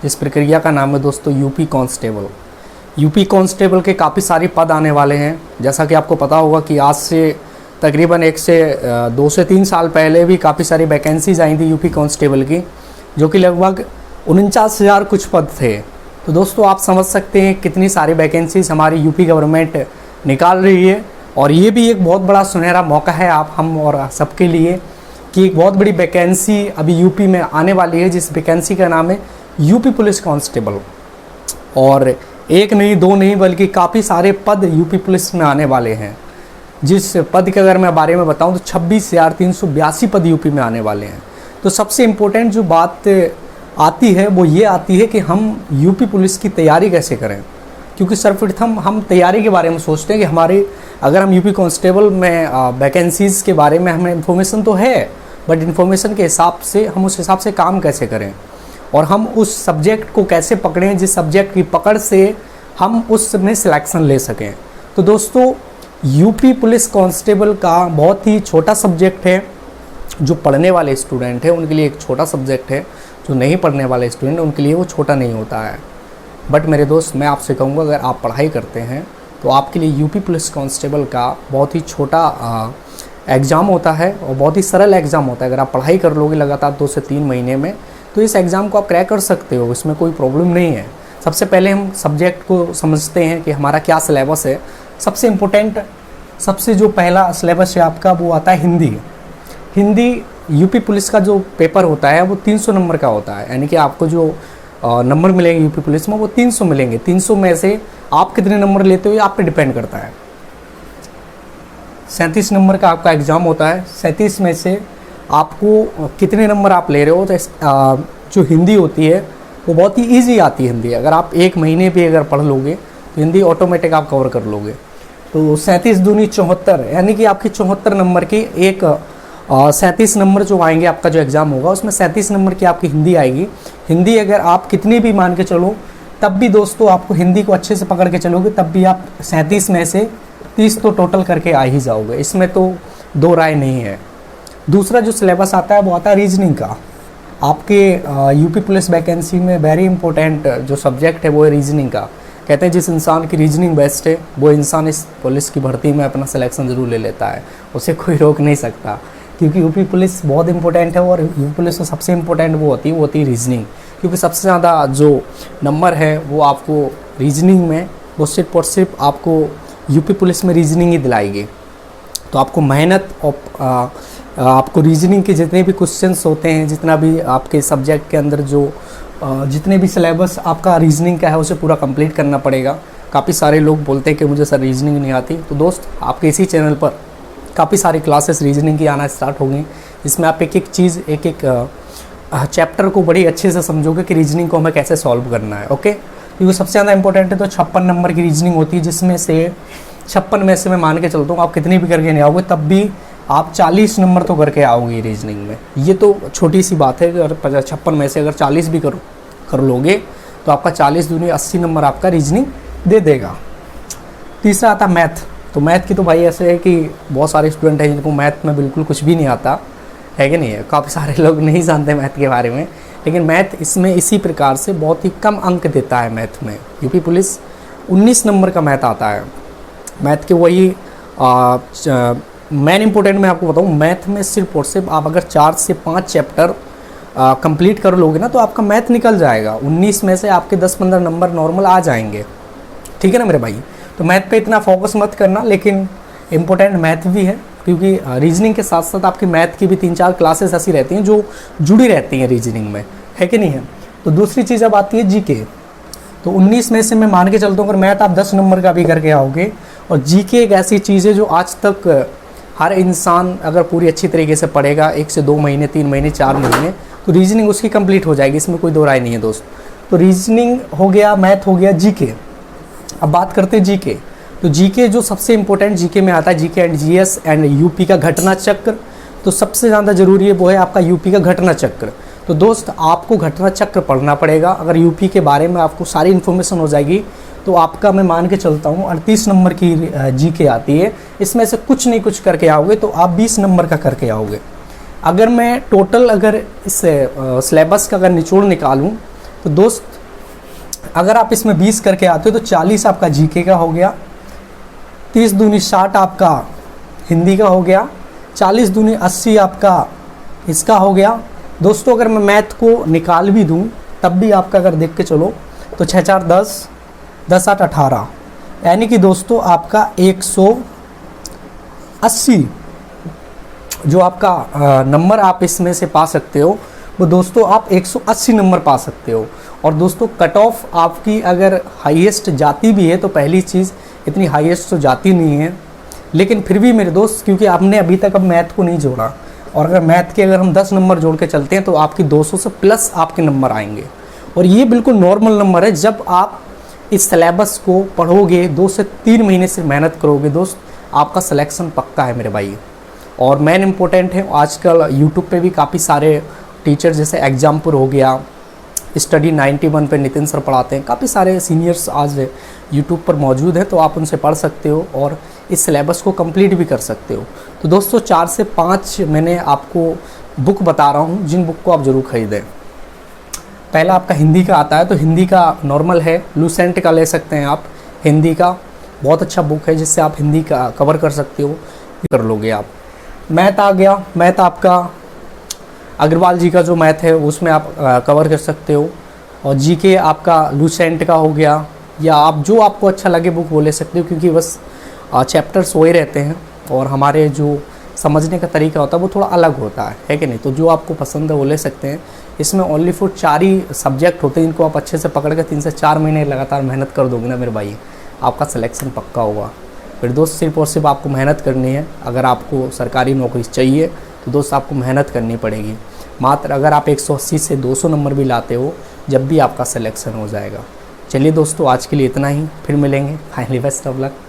इस प्रक्रिया का नाम है दोस्तों यूपी कांस्टेबल। यूपी कांस्टेबल के काफ़ी सारे पद आने वाले हैं। जैसा कि आपको पता होगा कि आज से तकरीबन 2 से 3 साल पहले भी काफ़ी सारी वैकेंसीज आई थी यूपी कांस्टेबल की, जो कि लगभग 49,000 कुछ पद थे। तो दोस्तों आप समझ सकते हैं कितनी सारी वैकेंसीज हमारी यूपी गवर्नमेंट निकाल रही है। और ये भी एक बहुत बड़ा सुनहरा मौका है हम और सबके लिए कि एक बहुत बड़ी वैकेंसी अभी यूपी में आने वाली है, जिस वैकेंसी का नाम है यूपी पुलिस कांस्टेबल। और एक नहीं, दो नहीं, बल्कि काफ़ी सारे पद यूपी पुलिस में आने वाले हैं। जिस पद के अगर मैं बारे में बताऊं तो 26,382 पद यूपी में आने वाले हैं। तो सबसे इम्पोर्टेंट जो बात आती है वो ये आती है कि हम यूपी पुलिस की तैयारी कैसे करें, क्योंकि सर्वप्रथम हम तैयारी के बारे में सोचते हैं कि अगर हम यूपी कांस्टेबल में वैकेंसीज़ के बारे में हमें इन्फॉर्मेशन तो है, बट इन्फॉर्मेशन के हिसाब से हम उस हिसाब से काम कैसे करें और हम उस सब्जेक्ट को कैसे पकड़ें जिस सब्जेक्ट की पकड़ से हम उसमें सिलेक्शन ले सकें। तो दोस्तों यूपी पुलिस कांस्टेबल का बहुत ही छोटा सब्जेक्ट है। जो पढ़ने वाले स्टूडेंट हैं उनके लिए एक छोटा सब्जेक्ट है, जो नहीं पढ़ने वाले स्टूडेंट उनके लिए वो छोटा नहीं होता है। बट मेरे दोस्त, मैं आपसे कहूँगा अगर आप पढ़ाई करते हैं तो आपके लिए यूपी पुलिस कांस्टेबल का बहुत ही छोटा एग्ज़ाम होता है और बहुत ही सरल एग्ज़ाम होता है। अगर आप पढ़ाई कर लोगे लगातार 2 से 3 महीने में तो इस एग्ज़ाम को आप क्रैक कर सकते हो, इसमें कोई प्रॉब्लम नहीं है। सबसे पहले हम सब्जेक्ट को समझते हैं कि हमारा क्या सिलेबस है। सबसे इम्पोर्टेंट, सबसे जो पहला सिलेबस है आपका वो आता है हिंदी। हिंदी यूपी पुलिस का जो पेपर होता है वो 300 नंबर का होता है, यानी कि आपको जो नंबर मिलेंगे यूपी पुलिस में वो 300 मिलेंगे। 300 में से आप कितने नंबर लेते हो आप पे डिपेंड करता है। 37 नंबर का आपका एग्ज़ाम होता है। 37 में से आपको कितने नंबर आप ले रहे हो, तो जो हिंदी होती है वो बहुत ही ईजी आती है हिंदी। अगर आप 1 महीने भी अगर पढ़ लोगे तो हिंदी ऑटोमेटिक आप कवर कर लोगे। तो 37 दूनी 74, यानी कि आपकी 74 नंबर की 37 नंबर जो आएंगे, आपका जो एग्ज़ाम होगा उसमें 37 नंबर की आपकी हिंदी आएगी। हिंदी अगर आप कितनी भी मान के चलो तब भी दोस्तों आपको हिंदी को अच्छे से पकड़ के चलोगे तब भी आप 37 में से 30 तो टोटल करके आ ही जाओगे, इसमें तो दो राय नहीं है। दूसरा जो सिलेबस आता है वो आता है रीजनिंग का। आपके यूपी पुलिस वैकेंसी में वेरी इंपॉर्टेंट जो सब्जेक्ट है वो है रीजनिंग का। कहते हैं जिस इंसान की रीजनिंग बेस्ट है वो इंसान इस पुलिस की भर्ती में अपना सिलेक्शन ज़रूर ले लेता है, उसे कोई रोक नहीं सकता, क्योंकि यूपी पुलिस बहुत इंपॉर्टेंट है। और यूपी पुलिस में सबसे इंपॉर्टेंट वो होती है रीजनिंग, क्योंकि सबसे ज़्यादा जो नंबर है वो आपको रीजनिंग में वो सिर्फ और सिर्फ आपको यूपी पुलिस में रीजनिंग ही दिलाएगी। तो आपको मेहनत और आपको रीजनिंग के जितने भी क्वेश्चंस होते हैं, जितना भी आपके सब्जेक्ट के अंदर जो जितने भी सिलेबस आपका रीजनिंग का है उसे पूरा कंप्लीट करना पड़ेगा। काफ़ी सारे लोग बोलते हैं कि मुझे सर रीजनिंग नहीं आती, तो दोस्त आपके इसी चैनल पर काफ़ी सारी क्लासेस रीजनिंग की आना स्टार्ट हो गई, जिसमें आप एक चीज़ एक चैप्टर को बड़ी अच्छे से समझोगे कि रीजनिंग को हमें कैसे सॉल्व करना है। ओके, क्योंकि सबसे ज़्यादा इंपॉर्टेंट है तो 56 नंबर की रीजनिंग होती है, जिसमें से 56 में से मैं मान के चलता हूँ आप कितनी भी करके नहीं आओगे तब भी आप 40 नंबर तो करके आओगे रीजनिंग में। ये तो छोटी सी बात है कि अगर 56 में से अगर 40 भी कर लोगे तो आपका 40 दूनी 80 नंबर आपका रीजनिंग दे देगा। तीसरा आता मैथ। तो मैथ की तो भाई ऐसे है कि बहुत सारे स्टूडेंट हैं जिनको मैथ में बिल्कुल कुछ भी नहीं आता है कि नहीं है। काफ़ी सारे लोग नहीं जानते मैथ के बारे में, लेकिन मैथ इसमें इसी प्रकार से बहुत ही कम अंक देता है। मैथ में यूपी पुलिस 19 नंबर का मैथ आता है। मैथ के वही मेन इंपॉर्टेंट मैं आपको बताऊँ, मैथ में सिर्फ और सिर्फ आप अगर 4 से 5 चैप्टर कंप्लीट कर लोगे ना तो आपका मैथ निकल जाएगा। 19 में से आपके 10-15 नंबर नॉर्मल आ जाएंगे, ठीक है ना मेरे भाई। तो मैथ पे इतना फोकस मत करना, लेकिन इम्पोर्टेंट मैथ भी है, क्योंकि रीजनिंग के साथ साथ आपकी मैथ की भी 3-4 क्लासेस ऐसी रहती हैं जो जुड़ी रहती हैं रीजनिंग में, है कि नहीं है। तो दूसरी चीज़ अब आती है जीके। तो 19 में से मैं मान के चलता हूँ अगर मैथ आप 10 नंबर का भी करके आओगे, और जीके एक ऐसी चीज़ है जो आज तक हर इंसान अगर पूरी अच्छी तरीके से पढ़ेगा 1 से 2 महीने, 3 महीने, 4 महीने, तो रीजनिंग उसकी कंप्लीट हो जाएगी, इसमें कोई दो राय नहीं है दोस्त। तो रीजनिंग हो गया, मैथ हो गया, जीके। अब बात करते हैं जीके। तो जीके जो सबसे इंपॉर्टेंट जीके में आता है, GK and GS and UP का घटना चक्र। तो सबसे ज़्यादा जरूरी है वो है आपका यूपी का घटना चक्र। तो दोस्त आपको घटना चक्र पढ़ना पड़ेगा। अगर यूपी के बारे में आपको सारी इन्फॉर्मेशन हो जाएगी तो आपका मैं मान के चलता हूँ 38 नंबर की जीके आती है। इसमें से कुछ नहीं कुछ करके आओगे तो आप 20 नंबर का करके आओगे। अगर मैं टोटल अगर इस सिलेबस का अगर निचोड़ निकालूँ तो दोस्त अगर आप इसमें 20 करके आते हो तो 40 आपका जीके का हो गया, 30 दूनी 60 आपका हिंदी का हो गया, 40 दूनी 80 आपका इसका हो गया। दोस्तों अगर मैं मैथ को निकाल भी दूं तब भी आपका अगर देख के चलो तो 6 4 10, 10 8 18, यानी कि दोस्तों आपका 180 जो आपका नंबर आप इसमें से पा सकते हो वो दोस्तों आप 180 नंबर पा सकते हो। और दोस्तों कट ऑफ आपकी अगर हाईएस्ट जाती भी है तो पहली चीज़ इतनी हाईएस्ट तो जाती नहीं है, लेकिन फिर भी मेरे दोस्त क्योंकि आपने अभी तक अब मैथ को नहीं जोड़ा, और अगर मैथ के अगर हम 10 नंबर जोड़ के चलते हैं तो आपकी 200 से प्लस आपके नंबर आएंगे। और ये बिल्कुल नॉर्मल नंबर है, जब आप इस सिलेबस को पढ़ोगे 2 से 3 महीने से मेहनत करोगे दोस्त, आपका सिलेक्शन पक्का है मेरे भाई। और मेन इम्पोर्टेंट है, आजकल यूट्यूब पे भी काफ़ी सारे टीचर जैसे एग्जाम्पुल हो गया, स्टडी 91 पे नितिन सर पढ़ाते हैं, काफ़ी सारे सीनियर्स आज यूट्यूब पर मौजूद हैं, तो आप उनसे पढ़ सकते हो और इस सिलेबस को कंप्लीट भी कर सकते हो। तो दोस्तों 4 से 5 मैंने आपको बुक बता रहा हूँ जिन बुक को आप ज़रूर खरीदें। पहला आपका हिंदी का आता है, तो हिंदी का नॉर्मल है, लूसेंट का ले सकते हैं आप, हिंदी का बहुत अच्छा बुक है जिससे आप हिंदी का कवर कर सकते हो, कर लोगे आप। मैथ आ गया, मैथ आपका अग्रवाल जी का जो मैथ है उसमें आप कवर कर सकते हो। और जीके आपका लूसेंट का हो गया, या आप जो आपको अच्छा लगे बुक वो ले सकते हो, क्योंकि बस चैप्टर्स वही रहते हैं और हमारे जो समझने का तरीका होता है वो थोड़ा अलग होता है कि नहीं। तो जो आपको पसंद है वो ले सकते हैं। इसमें ओनली फॉर 4 ही सब्जेक्ट होते हैं, इनको आप अच्छे से पकड़ कर 3 से 4 महीने लगातार मेहनत कर दोगे ना मेरे भाई, आपका सिलेक्शन पक्का होगा। फिर दोस्त सिर्फ और सिर्फ आपको मेहनत करनी है। अगर आपको सरकारी नौकरी चाहिए तो दोस्त आपको मेहनत करनी पड़ेगी। मात्र अगर आप 180 से 200 नंबर भी लाते हो जब भी आपका सिलेक्शन हो जाएगा। चलिए दोस्तों आज के लिए इतना ही, फिर मिलेंगे। Finally best of luck.